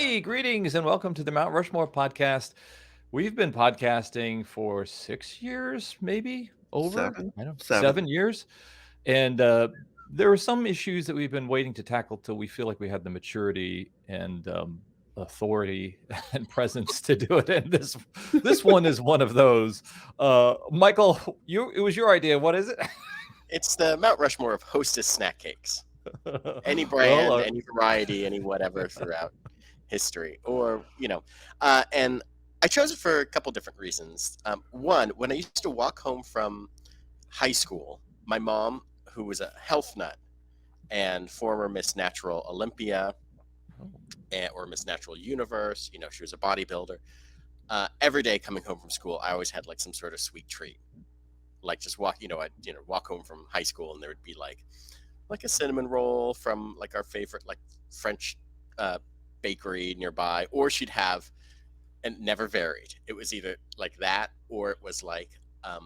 Hey, greetings and welcome to the Mount Rushmore podcast. We've been podcasting for 6 years, maybe over, Seven? I don't know, 7. 7 years. And there are some issues that we've been waiting to tackle till we feel like we had the maturity and authority and presence to do it. And this one is one of those. Michael, it was your idea. What is it? It's the Mount Rushmore of Hostess snack cakes. Any Well, brand, any variety, any whatever throughout history, and I chose it for a couple different reasons. One, when I used to walk home from high school, my mom, who was a health nut and former Miss Natural Olympia or Miss Natural Universe, she was a bodybuilder. Every day coming home from school, I always had like some sort of sweet treat. Like just I'd walk home from high school and there would be like a cinnamon roll from like our favorite like French bakery nearby, or she'd have, and never varied. It was either like that or it was like a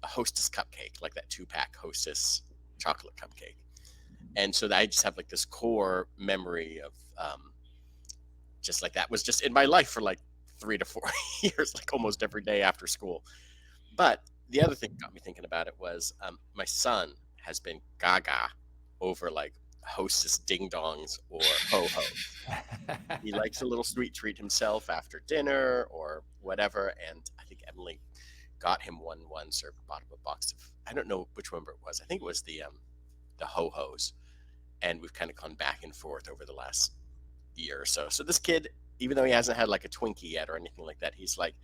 Hostess cupcake, like that 2-pack Hostess chocolate cupcake. And so I just have like this core memory of just like that was just in my life for like 3 to 4 years, like almost every day after school. But the other thing that got me thinking about it was my son has been gaga over like Hostess ding dongs or ho ho. He likes a little sweet treat himself after dinner or whatever. And I think Emily got him one once or bought him a box of, I don't know which one it was. I think it was the ho hos. And we've kind of gone back and forth over the last year or so. So this kid, even though he hasn't had like a Twinkie yet or anything like that, he's like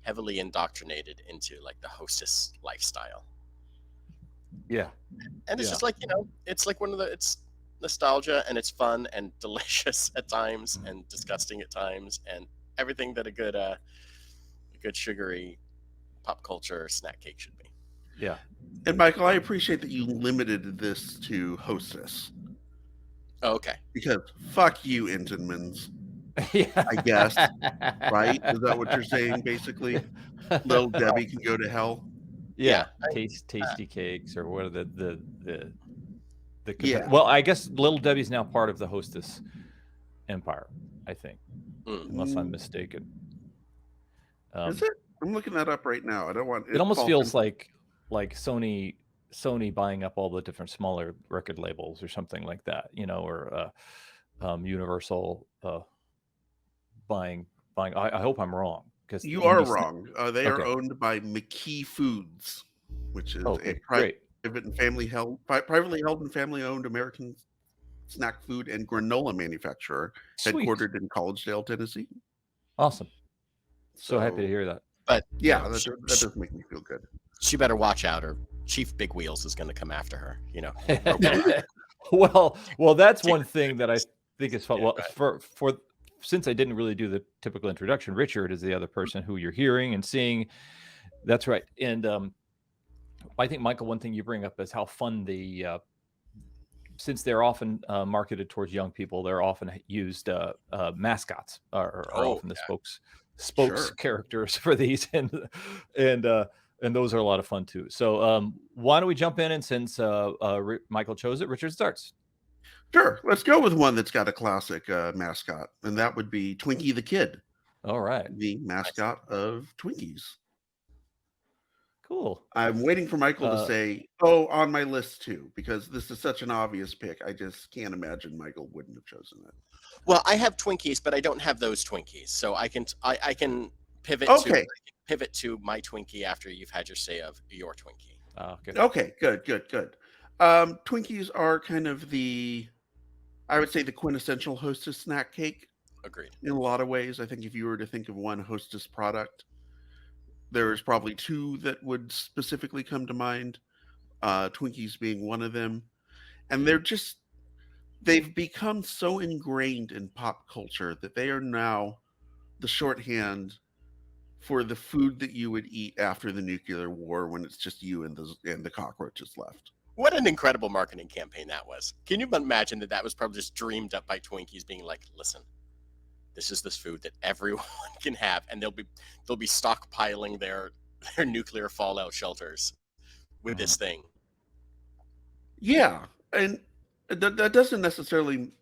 heavily indoctrinated into like the Hostess lifestyle. Yeah. And it's just like, it's like it's nostalgia and it's fun and delicious at times and disgusting at times and everything that a good sugary pop culture snack cake should be. Yeah. And Michael, I appreciate that you limited this to Hostess. Oh, okay. Because fuck you, Entenmann's. Yeah. I guess. Right? Is that what you're saying, basically? Little Debbie can go to hell? Yeah. Tasty cakes or what are the Yeah. Well, I guess Little Debbie's now part of the Hostess empire, I think. Unless I'm mistaken. Is it? I'm looking that up right now. I don't want it almost feels like Sony buying up all the different smaller record labels or something like that, or Universal buying. I hope I'm wrong because you are wrong. They are owned by McKee Foods, which is a privately held and family owned American snack food and granola manufacturer headquartered in Collegedale, Tennessee. Awesome. So happy to hear that. But yeah, that does make me feel good. She better watch out, or Chief Big Wheels is going to come after her. Well, that's one thing that I think is fun. Yeah, well, for since I didn't really do the typical introduction, Richard is the other person who you're hearing and seeing. That's right. And I think, Michael, one thing you bring up is how fun since they're often marketed towards young people, they're often used mascots are often the spokes characters for these, and those are a lot of fun too. So why don't we jump in, and since Michael chose it, Richard starts. Sure, let's go with one that's got a classic mascot, and that would be Twinkie the Kid. All right, the mascot of Twinkies. Cool. I'm waiting for Michael to say, "Oh, on my list too," because this is such an obvious pick. I just can't imagine Michael wouldn't have chosen it. Well, I have Twinkies, but I don't have those Twinkies, so I can pivot to my Twinkie after you've had your say of your Twinkie. Good. Okay, good. Twinkies are kind of I would say the quintessential Hostess snack cake. Agreed. In a lot of ways, I think if you were to think of one Hostess product, there's probably two that would specifically come to mind. Twinkies being one of them, and they've become so ingrained in pop culture that they are now the shorthand for the food that you would eat after the nuclear war when it's just you and the cockroaches left. What an incredible marketing campaign that was. Can you imagine that was probably just dreamed up by Twinkies being like, listen, this is this food that everyone can have, and they'll be stockpiling their nuclear fallout shelters with this thing. Yeah, and that doesn't necessarily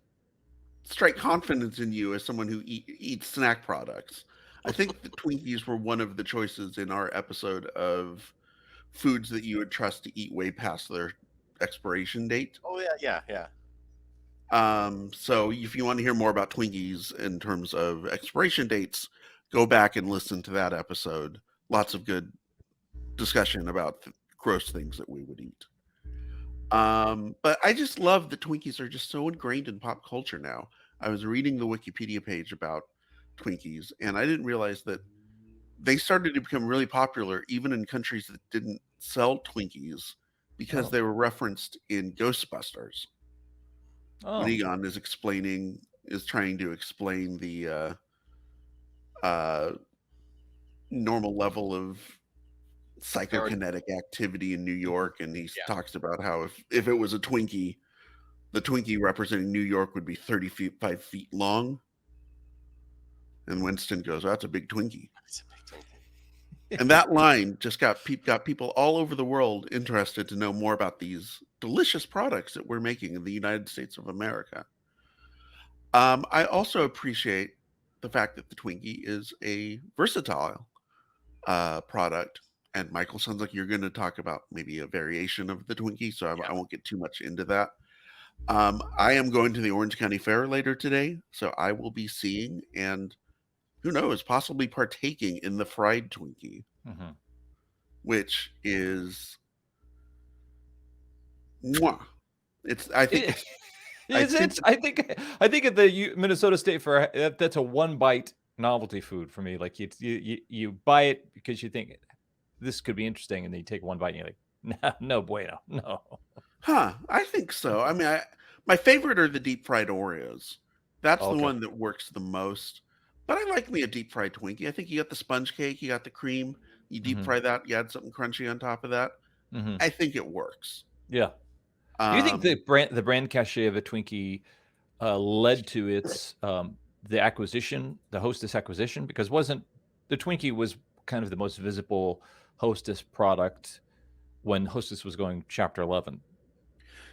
strike confidence in you as someone who eats snack products. I think the Twinkies were one of the choices in our episode of foods that you would trust to eat way past their expiration date. Oh yeah, yeah, yeah. So if you want to hear more about Twinkies in terms of expiration dates, go back and listen to that episode. Lots of good discussion about gross things that we would eat. But I just love that Twinkies are just so ingrained in pop culture now. I was reading the Wikipedia page about Twinkies, and I didn't realize that they started to become really popular even in countries that didn't sell Twinkies because Oh. they were referenced in Ghostbusters. Oh. When Egon is trying to explain the uh, normal level of psychokinetic activity in New York, and he Yeah. talks about how if it was a Twinkie, the Twinkie representing New York would be 35 feet long. And Winston goes, "Oh, that's a big Twinkie." It's a big Twinkie. And that line just got people all over the world interested to know more about these delicious products that we're making in the United States of America. I also appreciate the fact that the Twinkie is a versatile product. And Michael, sounds like you're going to talk about maybe a variation of the Twinkie, so I won't get too much into that. I am going to the Orange County Fair later today, so I will be seeing and who knows, possibly partaking in the fried Twinkie, which is mwah. It's I think Is it? I think at the Minnesota State Fair, that's a one bite novelty food for me. Like you buy it because you think this could be interesting, and then you take one bite and you're like, no bueno, no. I think so. I mean, my favorite are the deep fried Oreos. That's the Okay. one that works the most. But I like me a deep fried Twinkie. I think you got the sponge cake, you got the cream, you deep fry that, you add something crunchy on top of that. I think it works. Yeah. Do you think the brand cachet of a Twinkie led to its the acquisition, the Hostess acquisition? Because wasn't the Twinkie was kind of the most visible Hostess product when Hostess was going Chapter 11.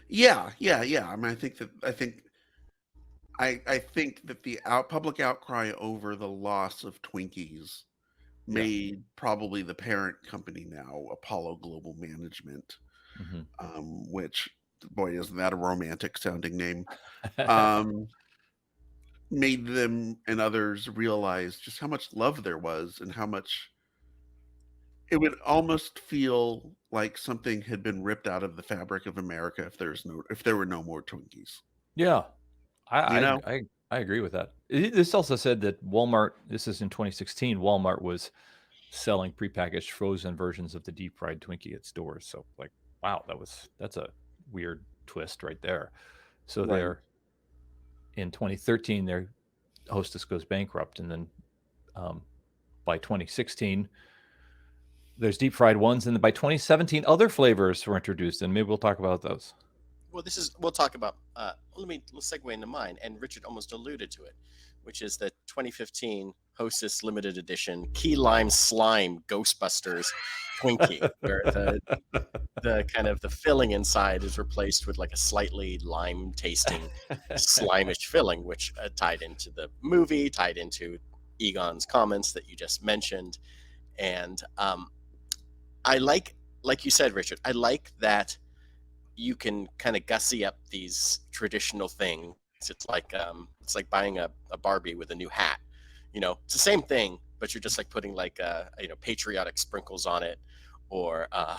Yeah. I mean, I think that the public outcry over the loss of Twinkies made probably the parent company now, Apollo Global Management, which, boy, isn't that a romantic sounding name, made them and others realize just how much love there was and how much it would almost feel like something had been ripped out of the fabric of America if there were no more Twinkies. Yeah. You know? I agree with that. This also said that Walmart, this is in 2016, Walmart was selling prepackaged frozen versions of the deep fried Twinkie at stores. So like, wow, that's a weird twist right there. So Right. they're in 2013, their Hostess goes bankrupt, and then by 2016, there's deep fried ones, and then by 2017, other flavors were introduced, and maybe we'll talk about those. Well, we'll talk about. Let's segue into mine, and Richard almost alluded to it, which is the 2015 Hostess limited edition key lime slime Ghostbusters Twinkie, where the kind of the filling inside is replaced with like a slightly lime tasting slimish filling, which tied into the movie, tied into Egon's comments that you just mentioned, and I like you said, Richard, I like that you can kind of gussy up these traditional things. It's like buying a Barbie with a new hat. You know, it's the same thing, but you're just like putting like patriotic sprinkles on it, or a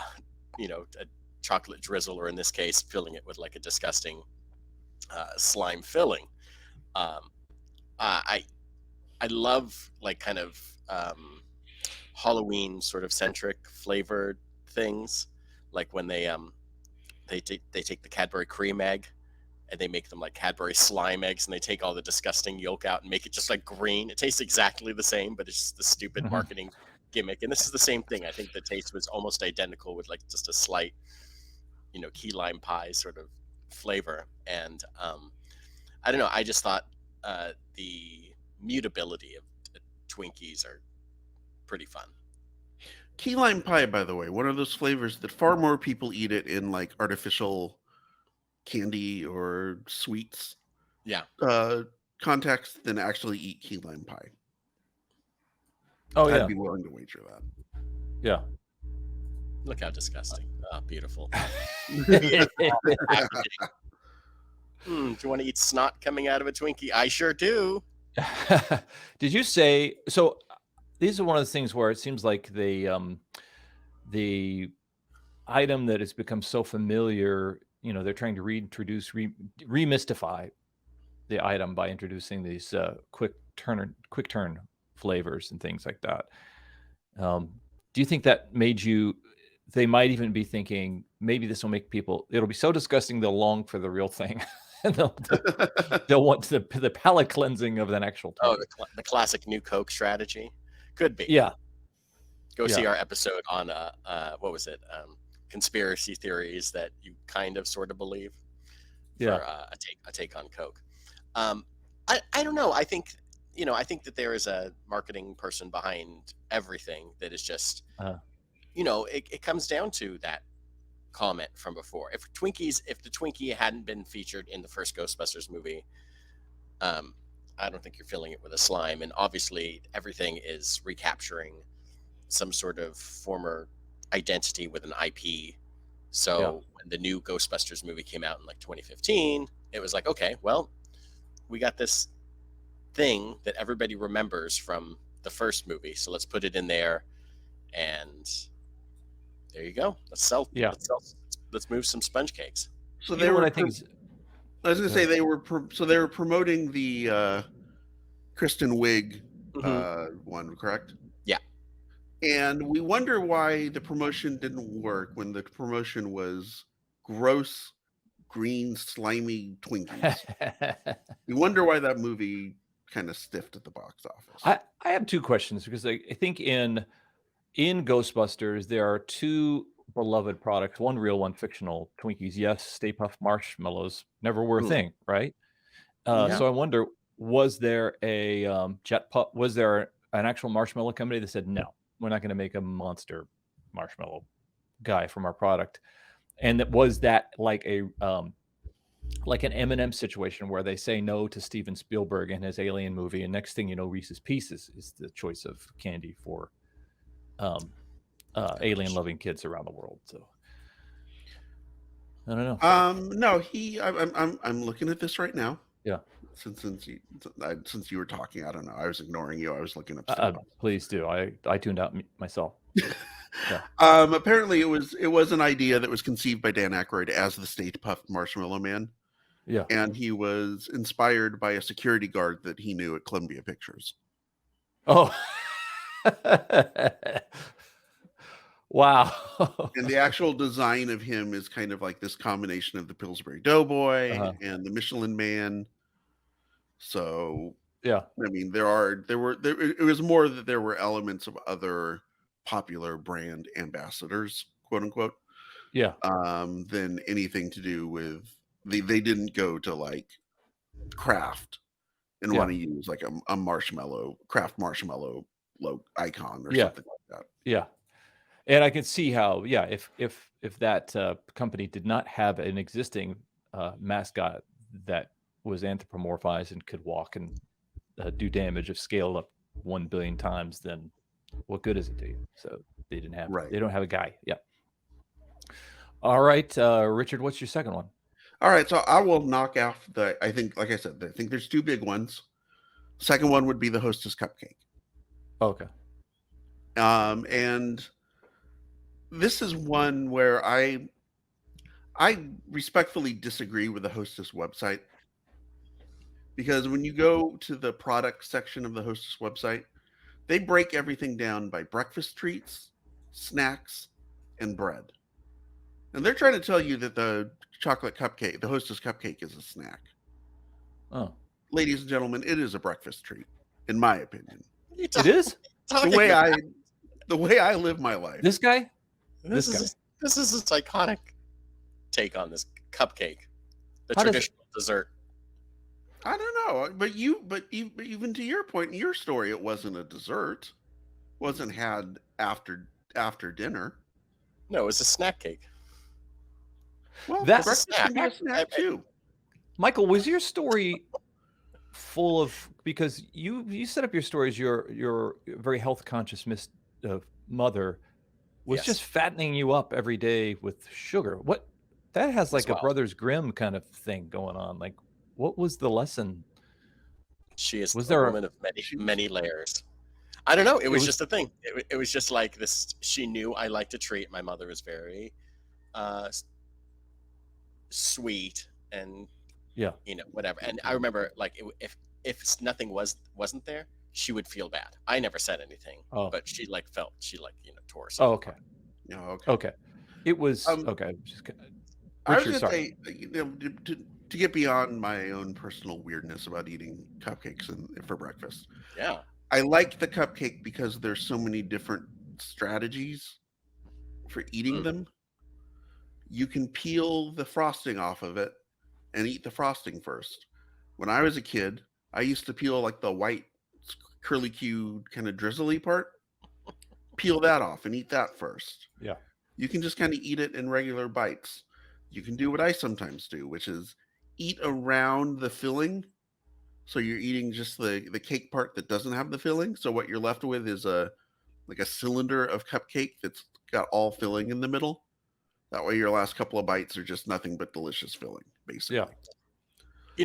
chocolate drizzle, or in this case, filling it with like a disgusting slime filling. I love like kind of Halloween sort of centric flavored things, like when they take the Cadbury cream egg and they make them like Cadbury slime eggs, and they take all the disgusting yolk out and make it just like green. It tastes exactly the same, but it's just the stupid marketing gimmick. And this is the same thing. I think the taste was almost identical with like just a slight, key lime pie sort of flavor. And I don't know. I just thought the mutability of Twinkies are pretty fun. Key lime pie, by the way, one of those flavors that far more people eat it in like artificial candy or sweets. Yeah. context than actually eat key lime pie. Oh I'd yeah, be willing to wager yeah. Look how disgusting. Oh, beautiful. that. Do you want to eat snot coming out of a Twinkie? I sure do. Did you say so? These are one of the things where it seems like the item that has become so familiar, they're trying to reintroduce, remystify the item by introducing these quick turn flavors and things like that. Do you think that made you? They might even be thinking maybe this will make people. It'll be so disgusting they'll long for the real thing, and they'll want the palate cleansing of an actual taste. Oh, the classic new Coke strategy. Could be. Yeah. Go see our episode on what was it? Conspiracy theories that you kind of sort of believe. For, a take on Coke. I don't know. I think that there is a marketing person behind everything that is just it comes down to that comment from before. If the Twinkie hadn't been featured in the first Ghostbusters movie, I don't think you're filling it with a slime. And obviously everything is recapturing some sort of former identity with an IP. So when the new Ghostbusters movie came out in like 2015, it was like, okay, well, we got this thing that everybody remembers from the first movie, so let's put it in there, and there you go. Let's move some sponge cakes. So they were. I was going to say they were promoting the Kristen Wiig one, correct? Yeah. And we wonder why the promotion didn't work when the promotion was gross, green, slimy Twinkies. We wonder why that movie kind of stiffed at the box office. I have two questions because I think in Ghostbusters there are two beloved products, one real, one fictional. Twinkies, yes. Stay Puft Marshmallows never were a thing, right? So I wonder, was there a Jet Puff? Was there an actual marshmallow company that said no? We're not going to make a monster marshmallow guy from our product. And was that like an M&M situation where they say no to Steven Spielberg and his Alien movie, and next thing you know, Reese's Pieces is the choice of candy for alien-loving kids around the world. So I don't know. No, I'm looking at this right now. Yeah. Since you were talking, I don't know. I was ignoring you. I was looking up stuff. Please do. I tuned out myself. Yeah. Apparently, it was an idea that was conceived by Dan Aykroyd as the Stay Puft Marshmallow Man. Yeah. And he was inspired by a security guard that he knew at Columbia Pictures. Oh. Wow. And the actual design of him is kind of like this combination of the Pillsbury Doughboy and the Michelin Man. So yeah, I mean, it was more that there were elements of other popular brand ambassadors, quote unquote. Yeah. Than anything to do with they didn't go to like Kraft and want to use like a marshmallow Kraft marshmallow icon or something like that. Yeah. And I can see how, if that company did not have an existing mascot that was anthropomorphized and could walk and do damage of scale up 1 billion times, then what good is it to you? So they didn't have, they don't have a guy. Yeah. All right, Richard, what's your second one? All right, so I will knock off I think, like I said, I think there's two big ones. Second one would be the Hostess cupcake. Okay. And this is one where I respectfully disagree with the Hostess website, because when you go to the product section of the Hostess website, they break everything down by breakfast treats, snacks, and bread. And they're trying to tell you that the chocolate cupcake, the Hostess cupcake, is a snack. Oh, ladies and gentlemen, it is a breakfast treat, in my opinion. It is the way I live my life. This guy. This is this iconic take on this cupcake, the traditional dessert. I don't know, but even to your point in your story, it wasn't a dessert. Wasn't had after dinner. No, it was a snack cake. Well, breakfast can be a snack too. Michael, was your story full of, because you set up your stories. Your very health conscious mother was Yes, just fattening you up every day with sugar. What that has as like a well. Brothers Grimm kind of thing going on. Like, what was the lesson? She is Was a there a woman of many She was many layers. I don't know. It it was was just a thing. It was just like this. She knew I liked to treat. My mother was very uh, sweet, and yeah. whatever. And I remember like if nothing wasn't there, she would feel bad. I never said anything, Oh. but she like felt she like tore Oh, herself okay. apart. okay. Okay. It was Um, okay. I was Richard, gonna sorry. say, to get beyond my own personal weirdness about eating cupcakes for breakfast, Yeah. I like the cupcake because there's so many different strategies for eating Mm. them. You can peel the frosting off of it and eat the frosting first. When I was a kid, I used to peel like the white curly Q kind of drizzly part, peel that off and eat that first. Yeah. You can just kind of eat it in regular bites. You can do what I sometimes do, which is eat around the filling. So you're eating just the cake part that doesn't have the filling. So what you're left with is a cylinder of cupcake that's got all filling in the middle. That way your last couple of bites are just nothing but delicious filling, Yeah. basically.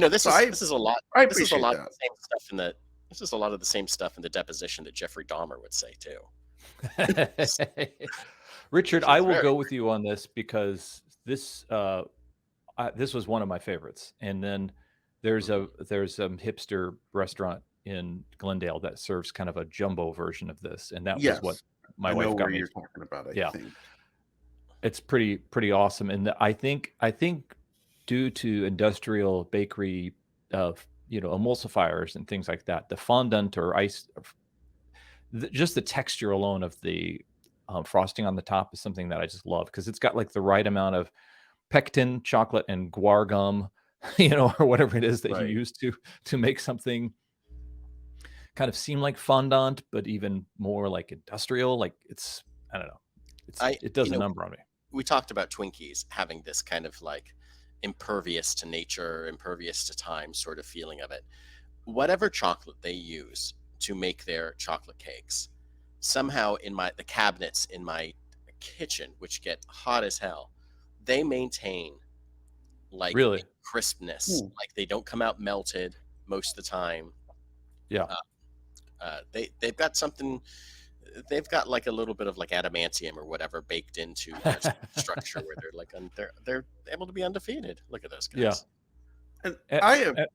This So is I this is a lot. I This is a appreciate lot of that. the same stuff in the. This is a lot of the same stuff in the deposition that Jeffrey Dahmer would say too. Richard, Which I is will very go with you on this because this was one of my favorites. And then there's a hipster restaurant in Glendale that serves kind of a jumbo version of this, and that was what Yes, my I know wife where got me. you're talking about. I Yeah, think. it's pretty awesome. And I think due to industrial bakery of emulsifiers and things like that, the fondant or ice, just the texture alone of the frosting on the top is something that I just love because it's got like the right amount of pectin, chocolate, and guar gum, or whatever it is that you Right. use to make something kind of seem like fondant, but even more like industrial. Like I don't know, I it does a number on me. we talked about Twinkies having this kind of like impervious to nature, impervious to time sort of feeling of it. Whatever chocolate they use to make their chocolate cakes, somehow in the cabinets in my kitchen, which get hot as hell, they maintain like a Really, crispness. Hmm. Like they don't come out melted most of the time. yeah. They've got something. They've got like a little bit of like adamantium or whatever baked into their structure where they're like they're able to be undefeated. Look at those guys. Yeah. And Eh, I have. eh,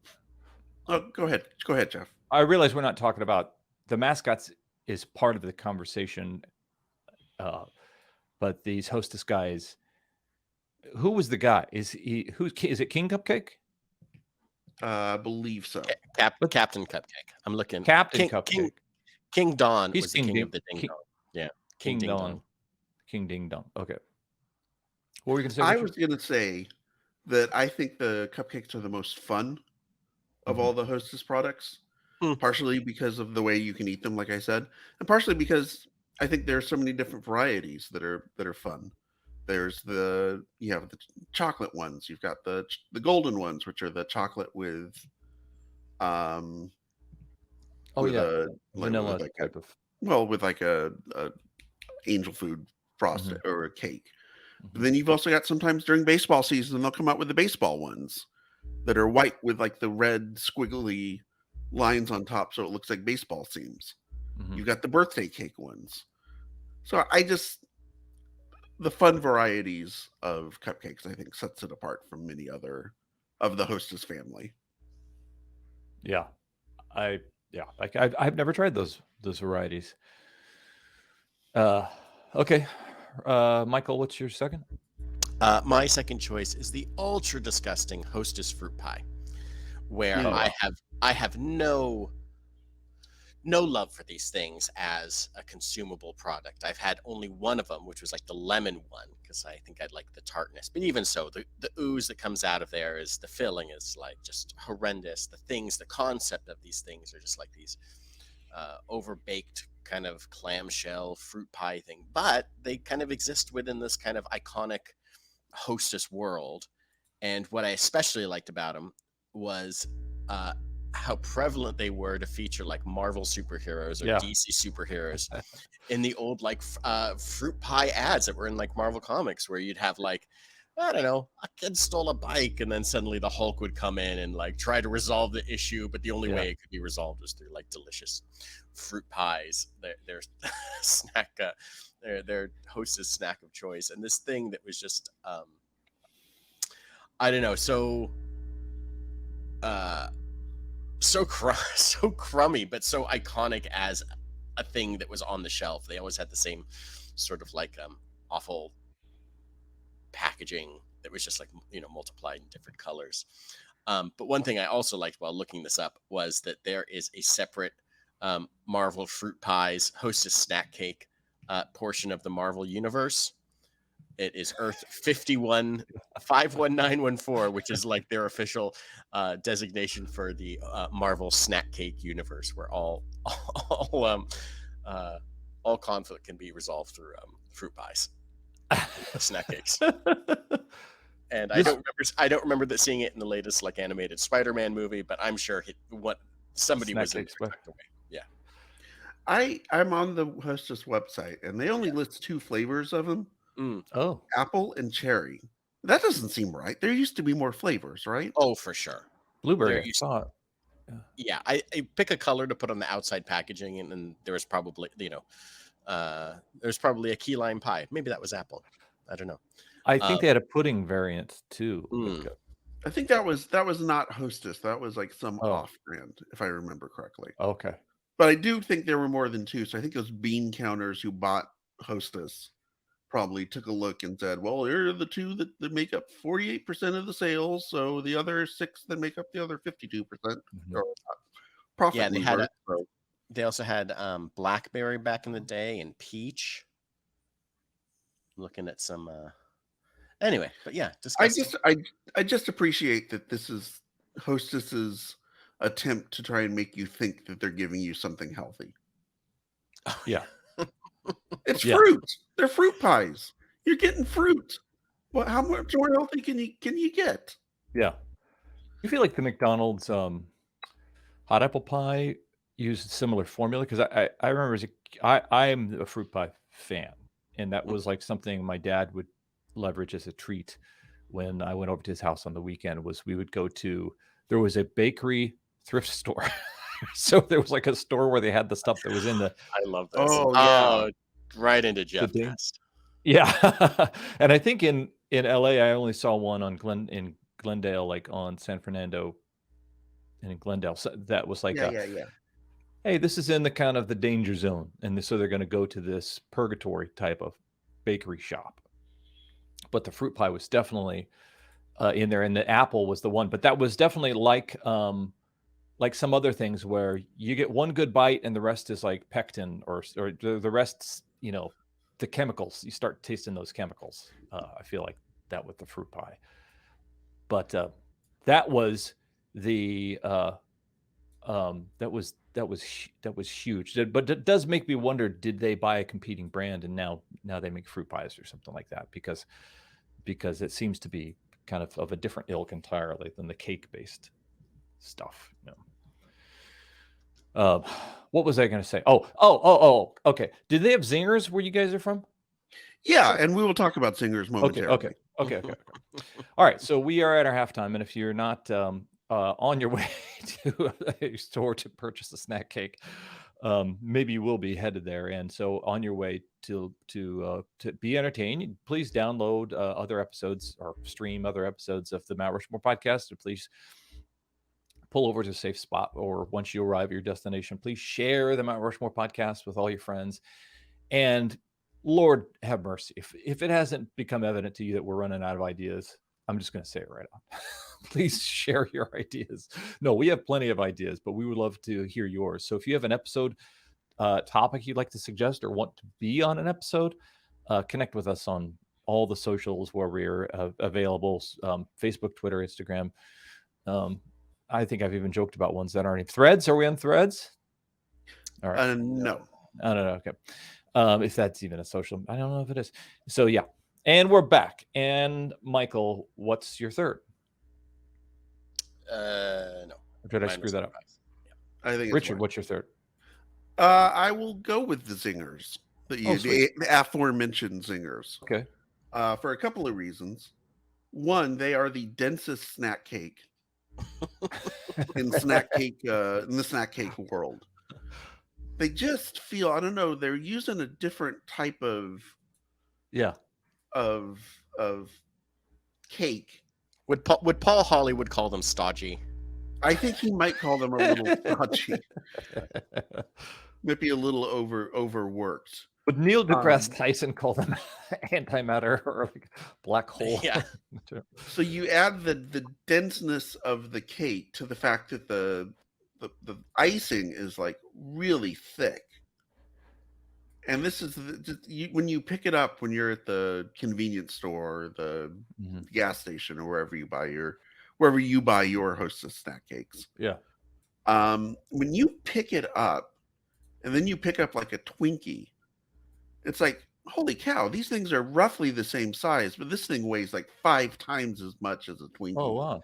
Oh, go ahead. Go ahead, Jeff. I realize we're not talking about the mascots is part of the conversation, but these Hostess guys. Who was the guy? Is it King Cupcake? I believe so. But Captain Cupcake. I'm looking. Captain Cupcake. King Don He's was the king of the Ding King, Dong. Yeah, King Ding Dong. Dong. King Ding Dong. Okay. What were you going to say, I Richard? was going to say that I think the cupcakes are the most fun of all the Hostess products, Hmm. partially because of the way you can eat them, like I said, and partially because I think there are so many different varieties that are fun. There's you have the chocolate ones, you've got the golden ones, which are the chocolate with Oh with yeah, a vanilla with like a type of. with like a angel food frosting or a cake. But Mhm. then you've also got sometimes during baseball season they'll come out with the baseball ones that are white with like the red squiggly lines on top so it looks like baseball seams. Mhm. You've got the birthday cake ones. So the fun varieties of cupcakes I think sets it apart from many other of the Hostess family. Yeah, like I've never tried those varieties. Okay, Michael, what's your second? My second choice is the ultra disgusting Hostess fruit pie, where Oh, wow. I have no love for these things as a consumable product. I've had only one of them, which was like the lemon one, because I think I'd like the tartness. But even so, the ooze that comes out of there is the filling is like just horrendous. The concept of these things are just like these overbaked kind of clamshell fruit pie thing. But they kind of exist within this kind of iconic Hostess world. And what I especially liked about them was how prevalent they were to feature like Marvel superheroes or DC superheroes in the old like fruit pie ads that were in like Marvel Comics, where you'd have like, I don't know, a kid stole a bike, and then suddenly the Hulk would come in and like try to resolve the issue, but the only way it could be resolved was through like delicious fruit pies. Their snack, their Hostess snack of choice, and this thing that was just, I don't know, so so crummy, but so iconic as a thing that was on the shelf. They always had the same sort of like awful packaging that was just like, you know, multiplied in different colors. But one thing I also liked while looking this up was that there is a separate Marvel fruit pies Hostess snack cake portion of the Marvel universe. It is Earth 51914, which is like their official designation for the Marvel snack cake universe, where all conflict can be resolved through fruit pies, snack cakes. And I don't remember that seeing it in the latest like animated Spider-Man movie, but I'm sure somebody was in there. Yeah. I'm on the Hostess website, and they only list 2 flavors of them. Oh, apple and cherry. That doesn't seem right. There used to be more flavors, right? Oh, for sure. blueberry. Yeah, I pick a color to put on the outside packaging, and then there was probably, you know, there's probably a key lime pie. Maybe that was apple. I don't know. I think they had a pudding variant too. I think that was not Hostess. That was like some off-brand, if I remember correctly. Okay. But I do think there were more than 2. So I think those bean counters who bought Hostess probably took a look and said, well, here are the 2 that make up 48% of the sales. So the other 6 that make up the other 52%. Profit. Yeah, they also had blackberry back in the day and peach. Looking at some anyway, but yeah, I just appreciate that this is Hostess's attempt to try and make you think that they're giving you something healthy. Yeah. It's fruit. They're fruit pies. You're getting fruit. Well, how much more healthy can you get? Yeah. You feel like the McDonald's hot apple pie used a similar formula? Because I remember I'm a fruit pie fan, and that was like something my dad would leverage as a treat when I went over to his house on the weekend. Was we would go to, there was a bakery thrift store. So there was like a store where they had the stuff that was in the. I love this. Oh, yeah. Right into Jeff Nest. Yeah. And I think in LA, I only saw one on in Glendale, like on San Fernando and in Glendale. So that was like, hey, this is in the kind of the danger zone. And so they're going to go to this purgatory type of bakery shop. But the fruit pie was definitely in there, and the apple was the one. But that was definitely like some other things where you get one good bite and the rest is like pectin or the rest, you know, the chemicals. You start tasting those chemicals. I feel like that with the fruit pie. But that was the that was huge. But it does make me wonder: did they buy a competing brand and now they make fruit pies or something like that? Because it seems to be kind of a different ilk entirely than the cake based stuff. You know. What was I going to say? Oh. Okay. Did they have zingers where you guys are from? Yeah, and we will talk about zingers momentarily. Okay. All right. So we are at our halftime, and if you're not on your way to a store to purchase a snack cake, maybe you will be headed there. And so on your way to be entertained, please download other episodes or stream other episodes of the Mount Rushmore podcast. Or please pull over to a safe spot, or once you arrive at your destination, please share the Mount Rushmore podcast with all your friends. And Lord have mercy, if it hasn't become evident to you that we're running out of ideas, I'm just going to say it right out. Please share your ideas. No, we have plenty of ideas, but we would love to hear yours. So if you have an episode topic you'd like to suggest or want to be on an episode, connect with us on all the socials where we're available, Facebook, Twitter, Instagram. I think I've even joked about ones that aren't even Threads. Are we on Threads? All right. No. I don't know. Okay. If that's even a social, I don't know if it is. So yeah. And we're back. And Michael, what's your third? No. Or did I My screw that up? advice. Yeah. I think it's Richard, right. what's your third? I will go with the zingers. Oh, sweet. The aforementioned zingers. Okay. For a couple of reasons. One, they are the densest snack cake in the snack cake world. They just feel, I don't know, they're using a different type of Yeah. of cake. Would Paul Hollywood call them stodgy? I think he might call them a little stodgy. Might be a little overworked. Would Neil deGrasse Tyson call them antimatter or like black hole? Yeah. So you add the denseness of the cake to the fact that the icing is like really thick. And this is when you pick it up when you're at the convenience store, or the gas station, or wherever you buy your Hostess snack cakes. Yeah. When you pick it up, and then you pick up like a Twinkie, it's like, holy cow, these things are roughly the same size, but this thing weighs like 5 times as much as a Twinkie. Oh, wow.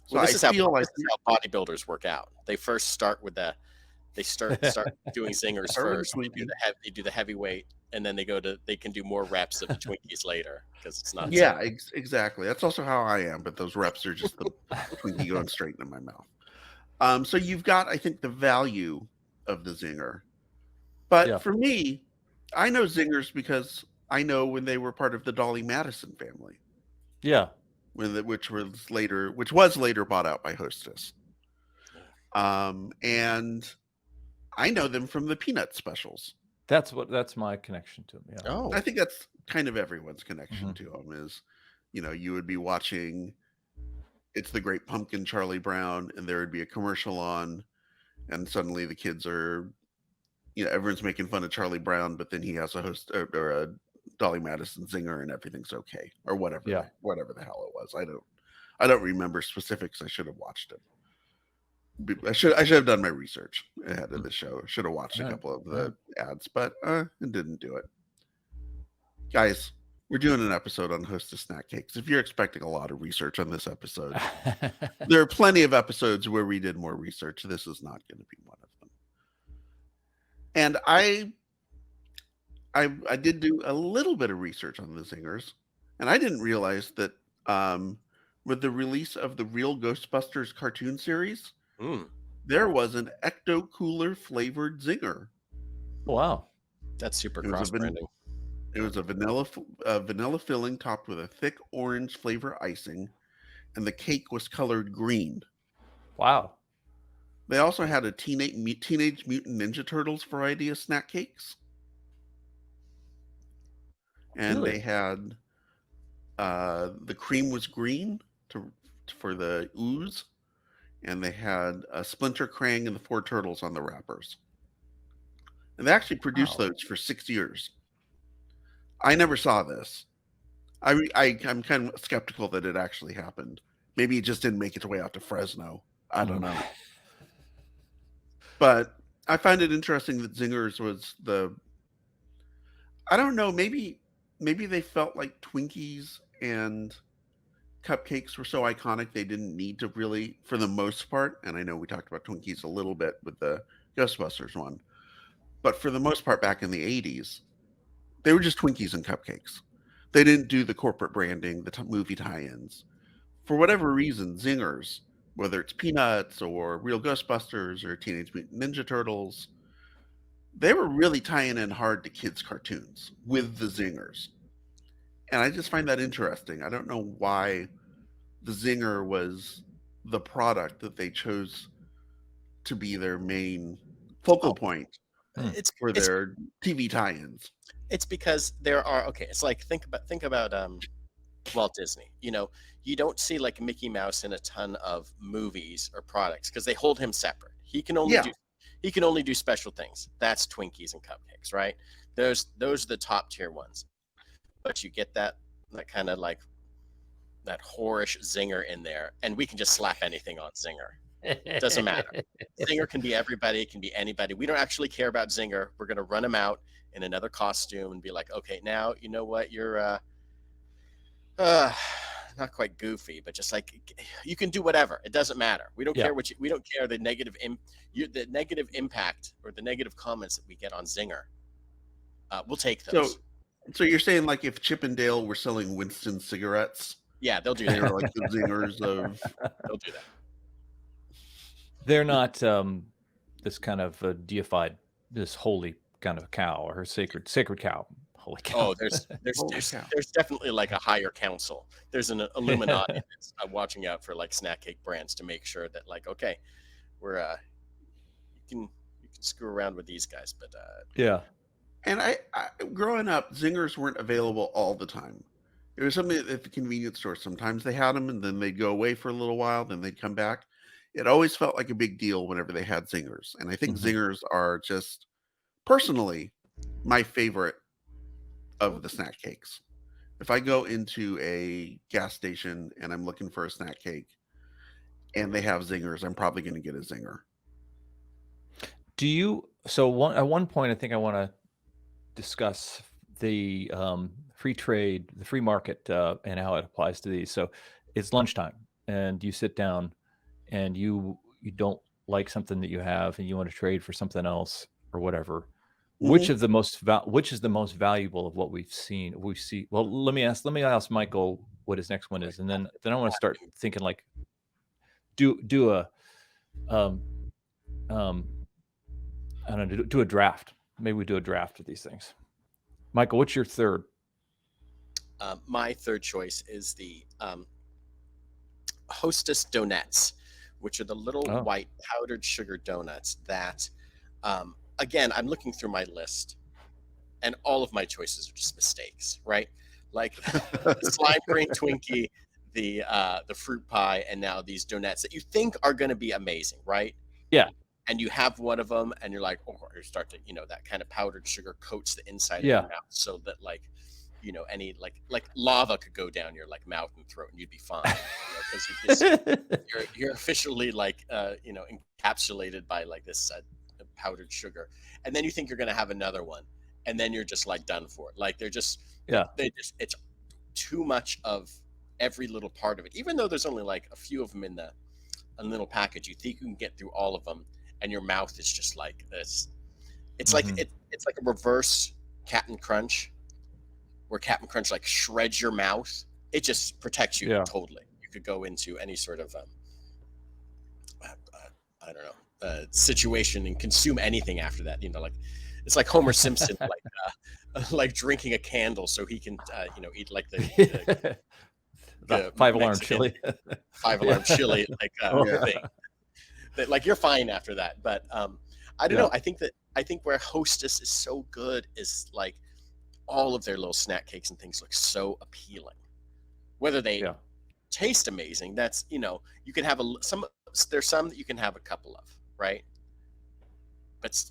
So Well, this is I how feel like bodybuilders work out. They first start with they start doing zingers Start with first. the Twinkie. They do the heavyweight, and then they can do more reps of the Twinkies later because it's not. Yeah, exactly. That's also how I am, but those reps are just the Twinkie going straight into my mouth. So you've got, I think, the value of the zinger. But for me, I know zingers because I know when they were part of the Dolly Madison family. Yeah. Which was later bought out by Hostess. And I know them from the Peanut specials. That's my connection to them. Yeah. Oh, I think that's kind of everyone's connection to them is, you would be watching It's the Great Pumpkin, Charlie Brown, and there would be a commercial on, and suddenly the kids are, everyone's making fun of Charlie Brown, but then he has a host or a Dolly Madison zinger and everything's okay, or whatever. Yeah. Whatever the hell it was. I don't remember specifics. I should have watched it. I should have done my research ahead of the show. I should have watched a couple of the ads, but it didn't do it. Guys, we're doing an episode on Hostess snack cakes. If you're expecting a lot of research on this episode, there are plenty of episodes where we did more research. This is not going to be one of them. And I did do a little bit of research on the zingers, and I didn't realize that with the release of the Real Ghostbusters cartoon series, there was an Ecto Cooler flavored zinger. Wow, that's super cross branding. It was a vanilla filling topped with a thick orange flavor icing, and the cake was colored green. Wow. They also had a Teenage Mutant Ninja Turtles variety of snack cakes. And Really? they had the cream was green for the ooze, and they had a Splinter, Krang, and the 4 Turtles on the wrappers. And they actually produced those for 6 years. I never saw this. I'm kind of skeptical that it actually happened. Maybe it just didn't make its way out to Fresno. I don't know. But I find it interesting that Zingers was I don't know, maybe they felt like Twinkies and cupcakes were so iconic they didn't need to really, for the most part, and I know we talked about Twinkies a little bit with the Ghostbusters one, but for the most part back in the 80s, they were just Twinkies and cupcakes. They didn't do the corporate branding, the movie tie-ins. For whatever reason, Zingers, whether it's Peanuts or Real Ghostbusters or Teenage Mutant Ninja Turtles, they were really tying in hard to kids' cartoons with the Zingers. And I just find that interesting. I don't know why the Zinger was the product that they chose to be their main focal point for their TV tie-ins. It's because there are it's like think about Walt Disney. You don't see like Mickey Mouse in a ton of movies or products because they hold him separate. He can only do special things. That's Twinkies and cupcakes, right? Those are the top tier ones. But you get that kind of like that whorish zinger in there, and we can just slap anything on zinger. It doesn't matter. Zinger can be everybody, it can be anybody. We don't actually care about zinger. We're gonna run him out in another costume and be like, okay, now you know what, you're not quite goofy, but just like you can do whatever. It doesn't matter. We don't care what we don't care the negative impact or the negative comments that we get on Zinger. We'll take those. So you're saying like if Chip and Dale were selling Winston cigarettes, yeah, they'll do they're that. like the Zingers of. They'll do that. They're not this kind of deified, this holy kind of cow or sacred cow. Holy cow! Oh, there's definitely like a higher council. There's an Illuminati that's watching out for like snack cake brands to make sure that like, okay, we're you can screw around with these guys, but yeah. And I growing up, Zingers weren't available all the time. It was something at the convenience store. Sometimes they had them, and then they'd go away for a little while, then they'd come back. It always felt like a big deal whenever they had Zingers, and I think Zingers are just personally my favorite of the snack cakes. If I go into a gas station and I'm looking for a snack cake, and they have Zingers, I'm probably going to get a Zinger. Do you? So at one point, I think I want to discuss the free trade, the free market, and how it applies to these. So it's lunchtime, and you sit down, and you don't like something that you have, and you want to trade for something else or whatever. Which is the most valuable of what we've seen? Well, let me ask Michael what his next one is, and then I want to start thinking like do a I don't know, do a draft. Maybe we do a draft of these things. Michael, what's your third? My third choice is the Hostess donuts, which are the little white powdered sugar donuts that, again, I'm looking through my list, and all of my choices are just mistakes, right? Like the slime green Twinkie, the fruit pie, and now these donuts that you think are going to be amazing, right? Yeah. And you have one of them, and you're like, oh, you start to, that kind of powdered sugar coats the inside of your mouth, so that like, any like lava could go down your like mouth and throat, and you'd be fine, because you're officially like, encapsulated by like this powdered sugar, and then you think you're gonna have another one, and then you're just like done for it. Like it's too much of every little part of it, even though there's only like a few of them in a little package. You think you can get through all of them, and your mouth is just like this. It's like it's like a reverse Captain Crunch, where Captain Crunch like shreds your mouth. It just protects you totally. You could go into any sort of I don't know situation and consume anything after that. Like it's like Homer Simpson like drinking a candle so he can eat like the 5-alarm chili. 5-alarm chili like thing. That, like, you're fine after that, but I don't know. I think where Hostess is so good is like all of their little snack cakes and things look so appealing. Whether they taste amazing, that's you can have there's some that you can have a couple of, right? But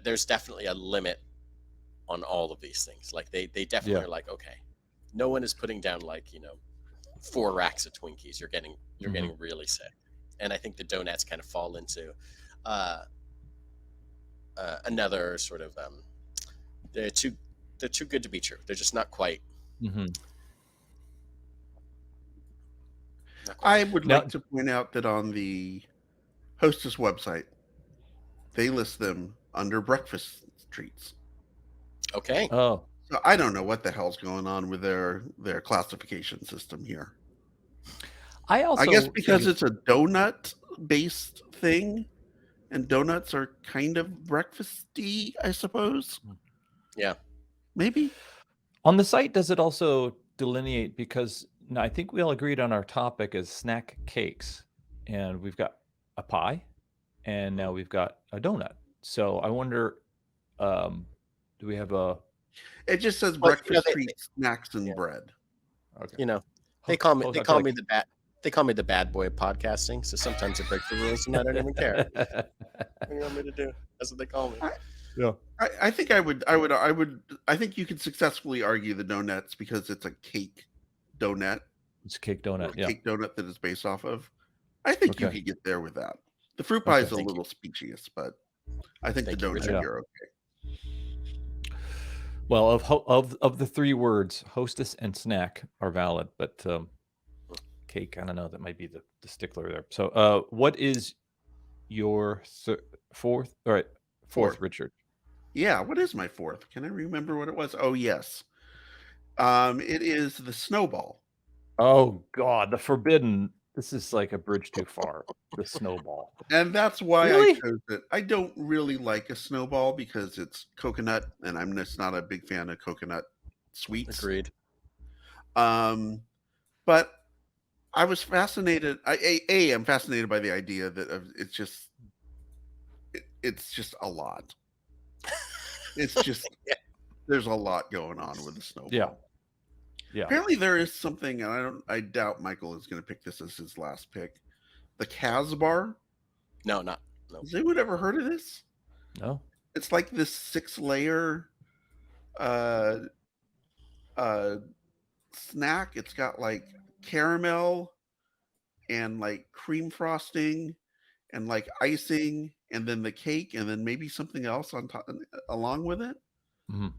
there's definitely a limit on all of these things. Like they definitely are like, okay, no one is putting down like 4 racks of Twinkies. You're getting really sick. And I think the donuts kind of fall into another sort of they're too good to be true. They're just not quite. I would like to point out that on the Hostess website, they list them under breakfast treats. Okay. Oh. So I don't know what the hell's going on with their classification system here. I guess because it's a donut-based thing, and donuts are kind of breakfasty, I suppose. Yeah. Maybe. On the site, does it also delineate, because I think we all agreed on our topic as snack cakes, and we've got a pie, and now we've got a donut. So I wonder, do we have a... It just says breakfast treats, snacks, and bread. Okay. They call me the bad boy of podcasting. So sometimes I break the rules and I don't even care. What do you want me to do? That's what they call me. I think I think you could successfully argue the donuts because it's a cake donut. It's a cake donut. Cake donut that is based off of. I think you could get there with that. The fruit pie is a little specious, but I think the donut you're okay. Well, of the 3 words, hostess and snack are valid, but cake. I don't know. That might be the stickler there. So, what is your fourth? All right, fourth, Fourth. Richard. Yeah, what is my fourth? Can I remember what it was? Oh, yes. It is the snowball. Oh God, the forbidden. This is like a bridge too far. The snowball. And that's why I Really? chose it. I don't really like a snowball because it's coconut, and I'm just not a big fan of coconut sweets. Agreed. But I was fascinated. I'm fascinated by the idea that it's just a lot. It's just Yeah. there's a lot going on with the snowball. Yeah. Yeah. Apparently, there is something, and I doubt Michael is going to pick this as his last pick. The Casbar. No. Has anyone ever heard of this? No. It's like this 6-layer uh snack. It's got like caramel and like cream frosting and like icing and then the cake and then maybe something else on top along with it. Mhm.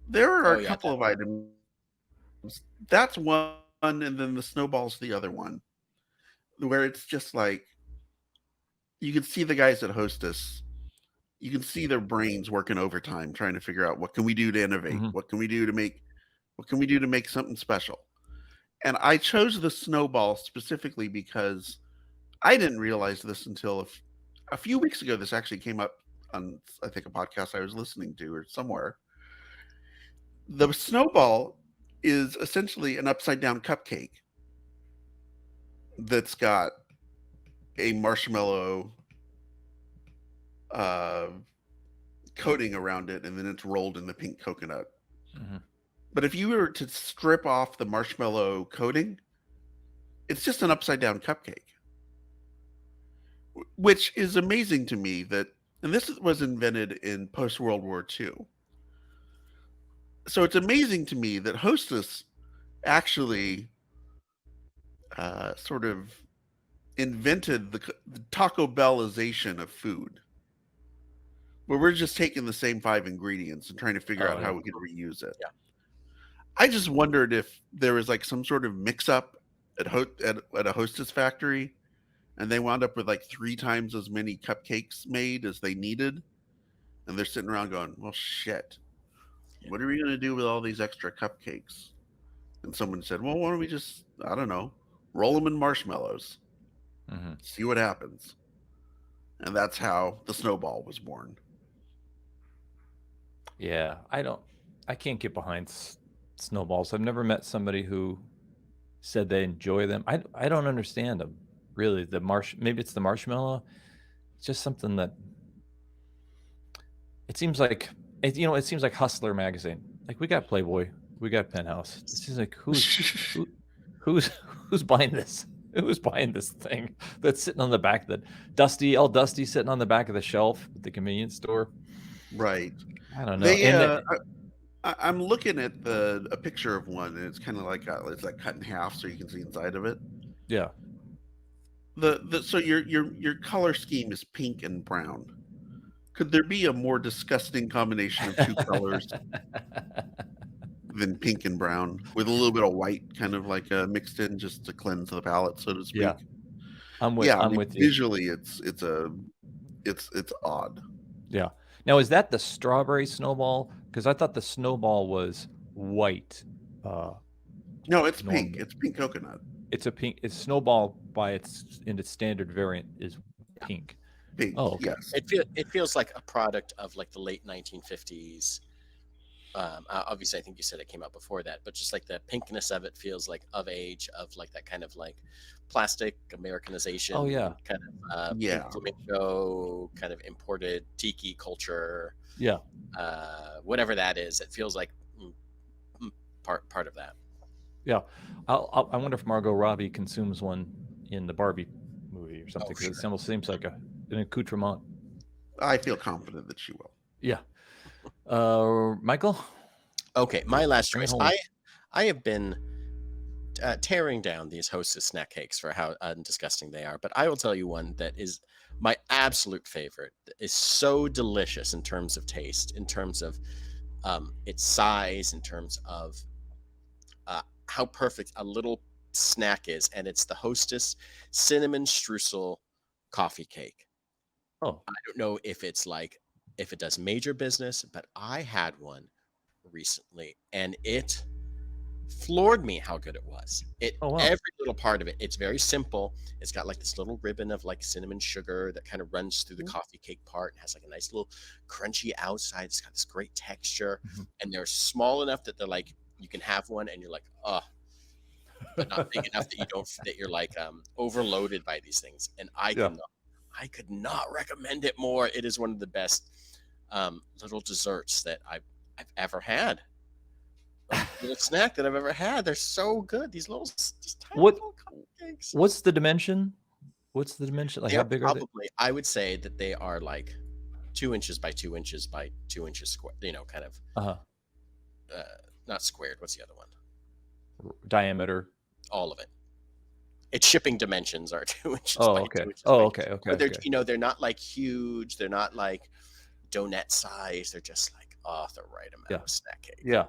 There are Oh, a yeah, couple of items. That's one, and then the snowball's the other one, where it's just like you can see the guys at Hostess. You can see their brains working overtime trying to figure out what can we do to innovate, Mhm. what can we do to make something special. And I chose the snowball specifically because I didn't realize this until a few weeks ago. This actually came up on, I think, a podcast I was listening to or somewhere. The snowball is essentially an upside down cupcake that's got a marshmallow coating around it, and then it's rolled in the pink coconut. Mhm. But if you were to strip off the marshmallow coating, it's just an upside down cupcake, which is amazing to me that, and this was invented in post World War II. So it's amazing to me that Hostess actually sort of invented the Taco Bellization of food, where we're just taking the same 5 ingredients and trying to figure out Oh, how yeah. we could reuse it. Yeah. I just wondered if there was like some sort of mix up at a Hostess factory, and they wound up with like 3 times as many cupcakes made as they needed, and they're sitting around going, "Well, shit, what are we going to do with all these extra cupcakes?" And someone said, "Well, why don't we just, I don't know, roll them in marshmallows, Mhm. see what happens?" And that's how the snowball was born. Yeah, I can't get behind snowballs. I've never met somebody who said they enjoy them. I don't understand them really. Maybe it's the marshmallow. It's just something that it seems like it seems like Hustler magazine. Like we got Playboy, we got Penthouse. It's just like who's who's buying this? Who's buying this thing that's sitting on the back that dusty sitting on the back of the shelf at the convenience store? Right. I don't know. I'm looking at a picture of one, and it's kind of like it's like cut in half, so you can see inside of it. Yeah. So your color scheme is pink and brown. Could there be a more disgusting combination of 2 colors than pink and brown, with a little bit of white, kind of like mixed in, just to cleanse the palate, so to speak? Yeah. I'm I mean, with you. visually, it's odd. Yeah. Now, is that the strawberry snowball? Because I thought the snowball was white. No, it's Normally. pink. It's pink coconut. It's a pink. It's snowball in its standard variant is pink. Pink. Oh, okay. Yes. It feels like a product of like the late 1950s. Obviously, I think you said it came out before that, but just like the pinkness of it feels like of age, of like that kind of like plastic Americanization. Oh, yeah. Kind of Yeah. pink flamingo, kind of imported tiki culture. Yeah. Whatever that is, it feels like part of that. Yeah. I wonder if Margot Robbie consumes one in the Barbie movie or something, because it almost seems like an accoutrement. I feel confident that she will. Yeah. Michael? Okay, my last Bring it choice. home. I have been tearing down these Hostess snack cakes for how disgusting they are, but I will tell you one that is my absolute favorite. Is so delicious in terms of taste, in terms of its size, in terms of how perfect a little snack is, and it's the Hostess cinnamon streusel coffee cake. Oh, I don't know if it does major business, but I had one recently, and it floored me how good it was. Oh, wow. Every little part of it, it's very simple. It's got like this little ribbon of like cinnamon sugar that kind of runs through the coffee cake part and has like a nice little crunchy outside. It's got this great texture, and they're small enough that they're like you can have one and you're like, oh, but not big enough that you're like overloaded by these things. And I could not recommend it more. It is one of the best little desserts that I've ever had. Little snack that I've ever had. They're so good. These little, just tiny little cupcakes. What's the dimension? What's the dimension? Like, how big are they? I would say that they are like 2 inches by 2 inches by 2 inches square. You know, kind of. Not squared. What's the other one? Diameter. All of it. Its shipping dimensions are 2 inches. Oh, by okay. 2 inches Okay. But they're, you know, they're not like huge. They're not like donut size. They're just like the right amount of snack cake. Yeah.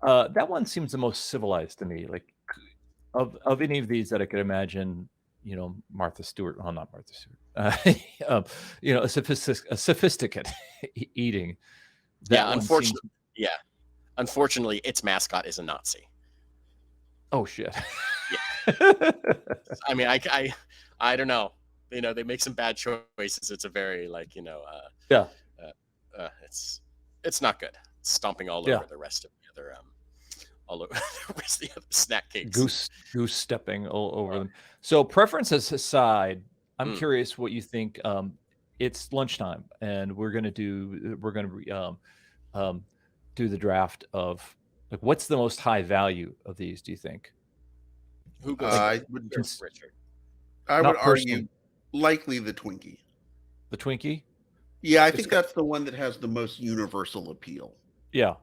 That one seems the most civilized to me. Like of any of these that I could imagine, you know, Martha Stewart. Well, not Martha Stewart. You know, a sophisticate eating. Unfortunately, its mascot is a Nazi. Oh shit. I mean, I don't know. You know, they make some bad choices. It's a very like, you know, it's not good. It's stomping all over the rest of the other all over the rest of the other snack cakes. Goose stepping all over them. So preferences aside, I'm curious what you think. It's lunchtime, and we're gonna do the draft of like what's the most high value of these? Do you think? Who goes? Richard. I would argue likely the Twinkie. The Twinkie? Yeah, I think that's the one that has the most universal appeal. Yeah.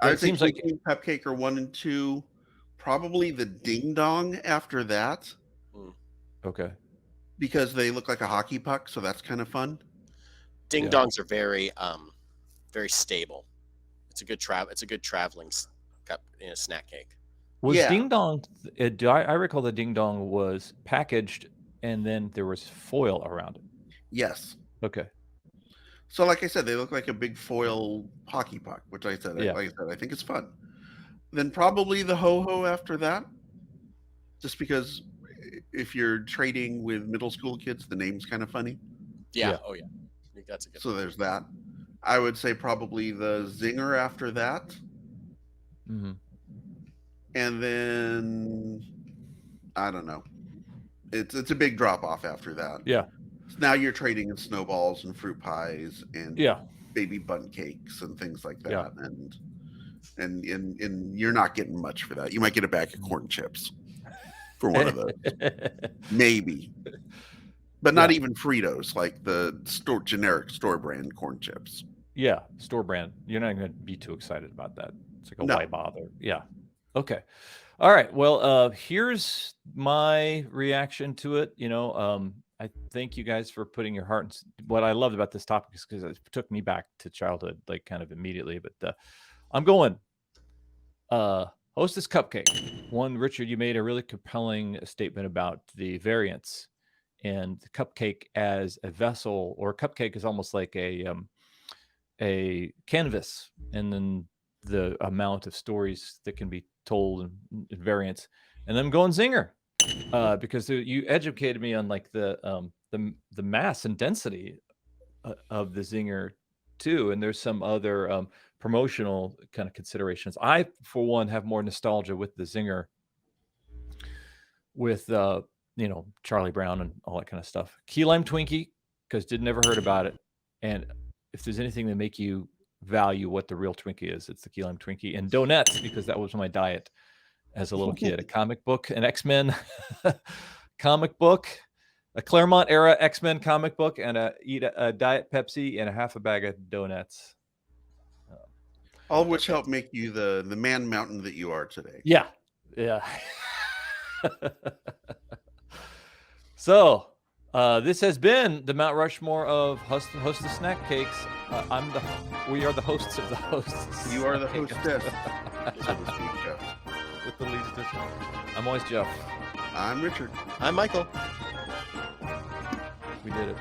I think like Cupcake are 1 and 2. Probably the Ding Dong after that. Okay. Because they look like a hockey puck, so that's kind of fun. Ding Dongs are very very stable. It's a good traveling snack cake. Was Ding Dong? I recall the Ding Dong was packaged, and then there was foil around it. Yes. Okay. So, like I said, they look like a big foil hockey puck, which I said, I think it's fun. Then probably the Ho Ho after that, just because if you're trading with middle school kids, the name's kind of funny. Yeah. Oh yeah. I think that's a good. So there's that. I would say probably the Zinger after that. And then I don't know. It's a big drop off after that. Yeah. Now you're trading in snowballs and fruit pies and baby bun cakes and things like that. Yeah. And you're not getting much for that. You might get a bag of corn chips for one of those. Maybe. But not even Fritos, like the generic store brand corn chips. Yeah, store brand. You're not going to be too excited about that. It's like why bother? Yeah. Okay. All right. Well, here's my reaction to it. You know, I thank you guys for putting your heart. What I loved about this topic is because it took me back to childhood, like kind of immediately. But I'm going Hostess Cupcake. One, Richard, you made a really compelling statement about the variants and the cupcake as a vessel, or a cupcake is almost like a canvas, and then the amount of stories that can be told in variants. And then I'm going Zinger. Because you educated me on like the mass and density of the Zinger too, and there's some other promotional kind of considerations. I, for one, have more nostalgia with the Zinger, with you know, Charlie Brown and all that kind of stuff. Key lime Twinkie, because never heard about it, and if there's anything that make you value what the real Twinkie is, it's the key lime Twinkie. And donuts, because that was my diet as a little kid. A comic book, an X-Men comic book, a Claremont era X-Men comic book, and eat a Diet Pepsi and a half a bag of donuts. All of which help make you the man mountain that you are today. Yeah. So this has been the Mount Rushmore of Hostess Snack Cakes. We are the hosts of the hosts. You are the hostess. With the least Hostess. I'm always Jeff. I'm Richard. I'm Michael. We did it.